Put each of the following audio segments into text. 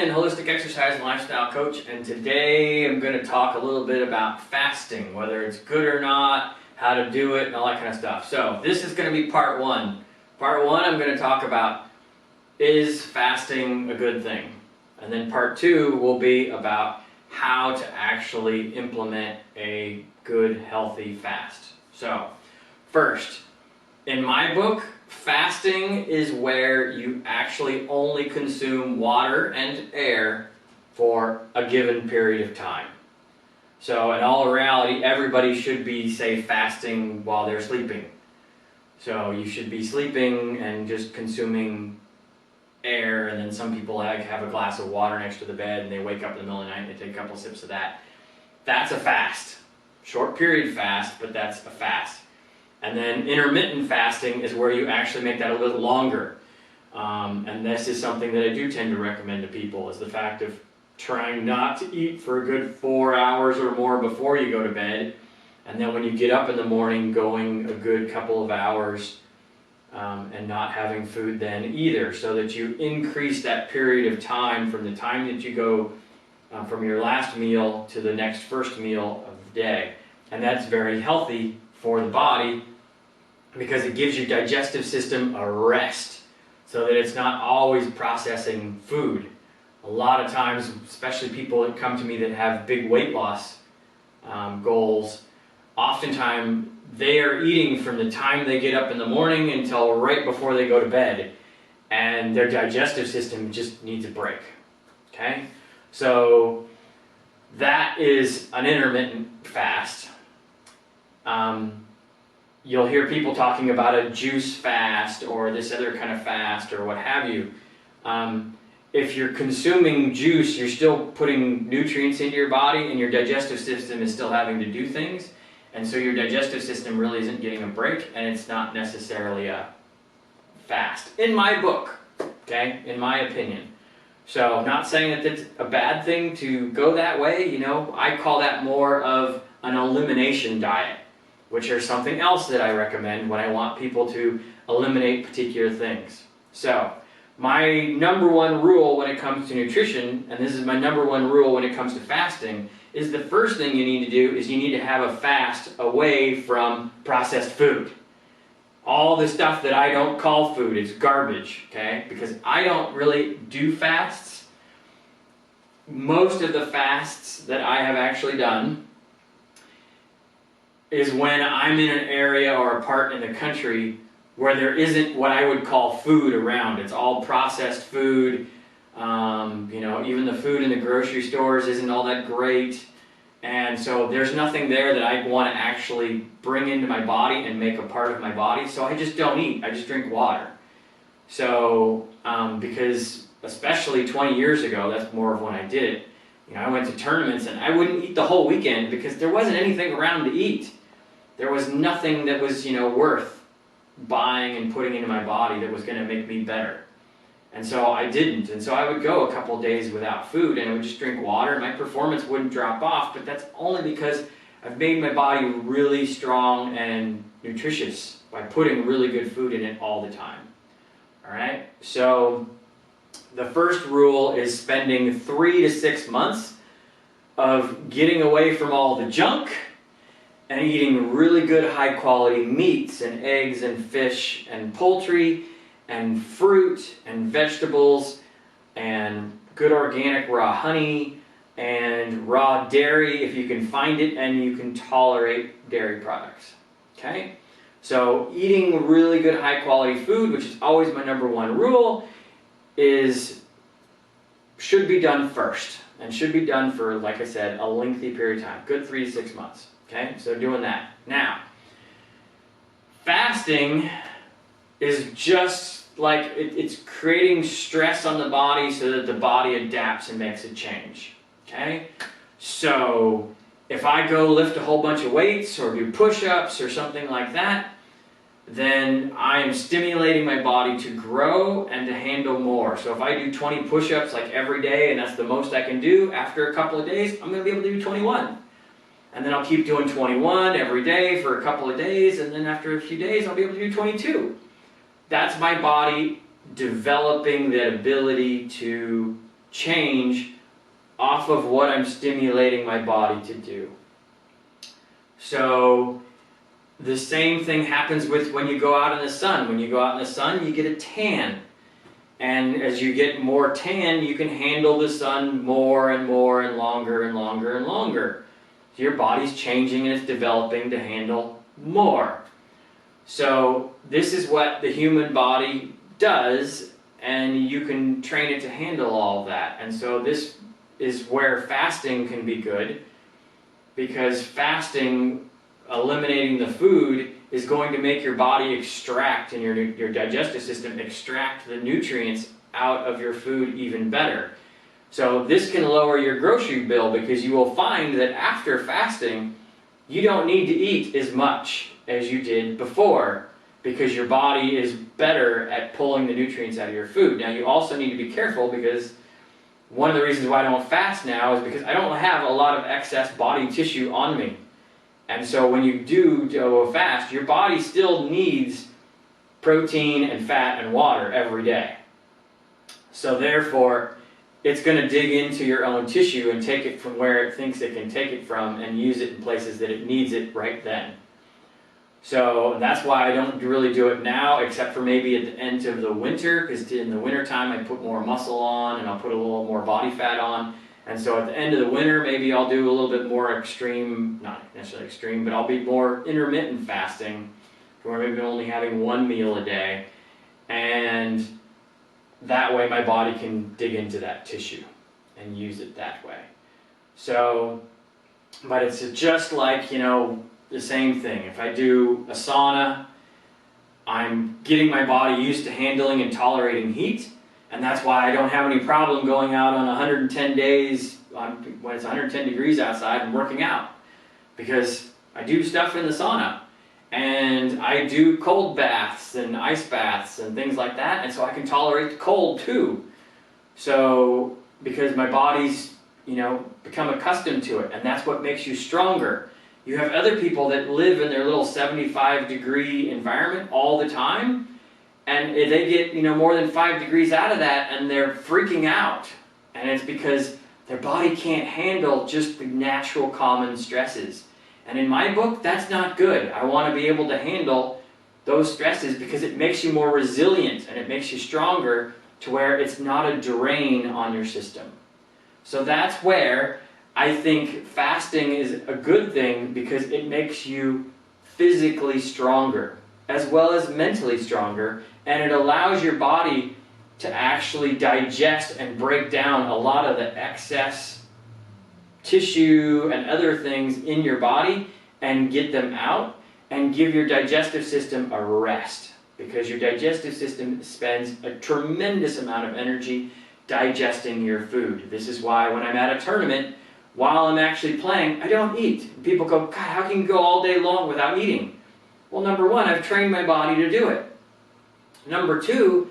Ryan, holistic exercise and lifestyle coach, and today I'm going to talk a little bit about fasting, whether it's good or not, how to do it, and all that kind of stuff. So this is going to be part one. Part one, I'm going to talk about, is fasting a good thing? And then part two will be about how to actually implement a good, healthy fast. So first, in my book, fasting is where you actually only consume water and air for a given period of time. So in all reality, everybody should be, say, fasting while they're sleeping. So you should be sleeping and just consuming air, and then some people have a glass of water next to the bed and they wake up in the middle of the night and they take a couple sips of that. That's a fast. Short period fast, but that's a fast. And then intermittent fasting is where you actually make that a little longer. And this is something that I do tend to recommend to people, is the fact of trying not to eat for a good 4 hours or more before you go to bed. And then when you get up in the morning, going a good couple of hours and not having food then either, so that you increase that period of time from the time that you go from your last meal to the next first meal of the day. And that's very healthy for the body because it gives your digestive system a rest so that it's not always processing food. A lot of times, especially people that come to me that have big weight loss goals, oftentimes they are eating from the time they get up in the morning until right before they go to bed, and their digestive system just needs a break. Okay? So that is an intermittent fast. You'll hear people talking about a juice fast or this other kind of fast or what have you. If you're consuming juice, you're still putting nutrients into your body and your digestive system is still having to do things. And so your digestive system really isn't getting a break, and it's not necessarily a fast. In my book, okay, in my opinion. So I'm not saying that it's a bad thing to go that way. You know, I call that more of an elimination diet, which are something else that I recommend when I want people to eliminate particular things. So my number one rule when it comes to nutrition, and this is my number one rule when it comes to fasting, is the first thing you need to do is you need to have a fast away from processed food. All the stuff that I don't call food is garbage, okay? Because I don't really do fasts. Most of the fasts that I have actually done is when I'm in an area or a part in the country where there isn't what I would call food around. It's all processed food. Even the food in the grocery stores isn't all that great. And so there's nothing there that I want to actually bring into my body and make a part of my body. So I just don't eat. I just drink water. So, because especially 20 years ago, that's more of when I did it. I went to tournaments and I wouldn't eat the whole weekend because there wasn't anything around to eat. There was nothing that was, worth buying and putting into my body that was going to make me better. And so I didn't. And so I would go a couple of days without food and I would just drink water and my performance wouldn't drop off, but that's only because I've made my body really strong and nutritious by putting really good food in it all the time. All right? So the first rule is spending 3 to 6 months of getting away from all the junk and eating really good high quality meats and eggs and fish and poultry and fruit and vegetables and good organic raw honey and raw dairy if you can find it and you can tolerate dairy products. Okay? So eating really good high quality food, which is always my number one rule, should be done first and should be done for, like I said, a lengthy period of time, good 3 to 6 months. Okay, so doing that. Now, fasting is just like it's creating stress on the body so that the body adapts and makes a change. Okay, so if I go lift a whole bunch of weights or do push-ups or something like that, then I am stimulating my body to grow and to handle more. So if I do 20 push-ups like every day and that's the most I can do, after a couple of days, I'm going to be able to do 21. And then I'll keep doing 21 every day for a couple of days, and then after a few days I'll be able to do 22. That's my body developing the ability to change off of what I'm stimulating my body to do. So the same thing happens with when you go out in the sun. When you go out in the sun, you get a tan. And as you get more tan, you can handle the sun more and more and longer and longer and longer. So your body's changing and it's developing to handle more. So this is what the human body does, and you can train it to handle all of that. And so this is where fasting can be good, because fasting, eliminating the food, is going to make your body extract, and your digestive system extract the nutrients out of your food even better. So this can lower your grocery bill, because you will find that after fasting, you don't need to eat as much as you did before, because your body is better at pulling the nutrients out of your food. Now you also need to be careful, because one of the reasons why I don't fast now is because I don't have a lot of excess body tissue on me. And so when you do a fast, your body still needs protein and fat and water every day. So therefore, it's going to dig into your own tissue and take it from where it thinks it can take it from and use it in places that it needs it right then. So that's why I don't really do it now, except for maybe at the end of the winter, because in the winter time I put more muscle on and I'll put a little more body fat on. And so at the end of the winter, maybe I'll do a little bit more extreme, not necessarily extreme, but I'll be more intermittent fasting, where maybe only having one meal a day. And that way my body can dig into that tissue and use it that way. So, but it's just like, the same thing. If I do a sauna, I'm getting my body used to handling and tolerating heat. And that's why I don't have any problem going out on 110 days when it's 110 degrees outside and working out. Because I do stuff in the sauna. And I do cold baths and ice baths and things like that. And so I can tolerate the cold too. So, because my body's, become accustomed to it. And that's what makes you stronger. You have other people that live in their little 75-degree environment all the time. And they get, more than 5 degrees out of that, and they're freaking out. And it's because their body can't handle just the natural common stresses. And in my book, that's not good. I want to be able to handle those stresses, because it makes you more resilient and it makes you stronger to where it's not a drain on your system. So that's where I think fasting is a good thing, because it makes you physically stronger as well as mentally stronger, and it allows your body to actually digest and break down a lot of the excess tissue and other things in your body and get them out, and give your digestive system a rest, because your digestive system spends a tremendous amount of energy digesting your food. This is why when I'm at a tournament, while I'm actually playing, I don't eat. People go, God, how can you go all day long without eating? Well, number one, I've trained my body to do it. Number two,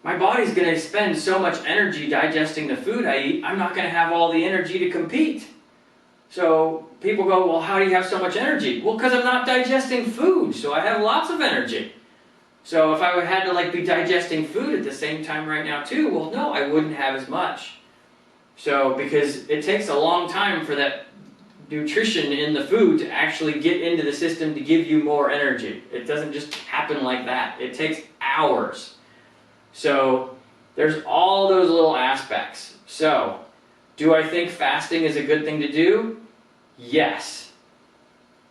my body's going to spend so much energy digesting the food I eat, I'm not going to have all the energy to compete. So people go, well, how do you have so much energy? Well, because I'm not digesting food, so I have lots of energy. So if I had to be digesting food at the same time right now too, well, no, I wouldn't have as much. So because it takes a long time for that nutrition in the food to actually get into the system to give you more energy. It doesn't just happen like that. It takes hours. So there's all those little aspects. So do I think fasting is a good thing to do? Yes.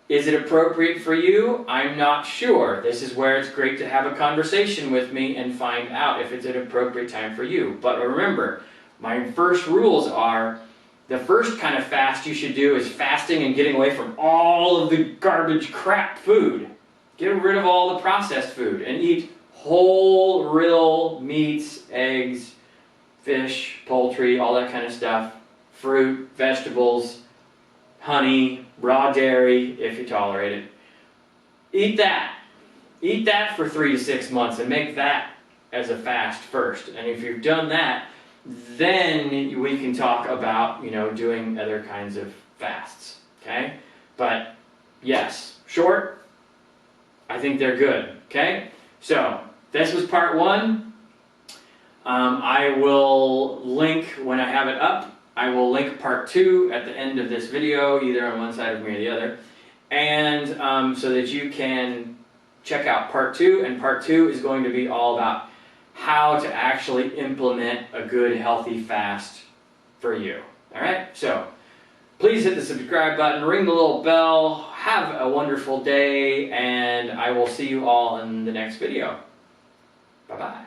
Is it appropriate for you? I'm not sure. This is where it's great to have a conversation with me and find out if it's an appropriate time for you. But remember, my first rules are, the first kind of fast you should do is fasting and getting away from all of the garbage crap food. Get rid of all the processed food and eat whole, real meats, eggs, fish, poultry, all that kind of stuff. Fruit, vegetables, honey, raw dairy, if you tolerate it. Eat that. Eat that for 3 to 6 months and make that as a fast first. And if you've done that, then we can talk about, doing other kinds of fasts, okay? But yes, short, I think they're good, okay? So this was part one. I will link, when I have it up, I will link part 2 at the end of this video, either on one side of me or the other, and so that you can check out part 2, and part 2 is going to be all about how to actually implement a good healthy fast for you. Alright, so please hit the subscribe button, ring the little bell, have a wonderful day, and I will see you all in the next video. Bye-bye.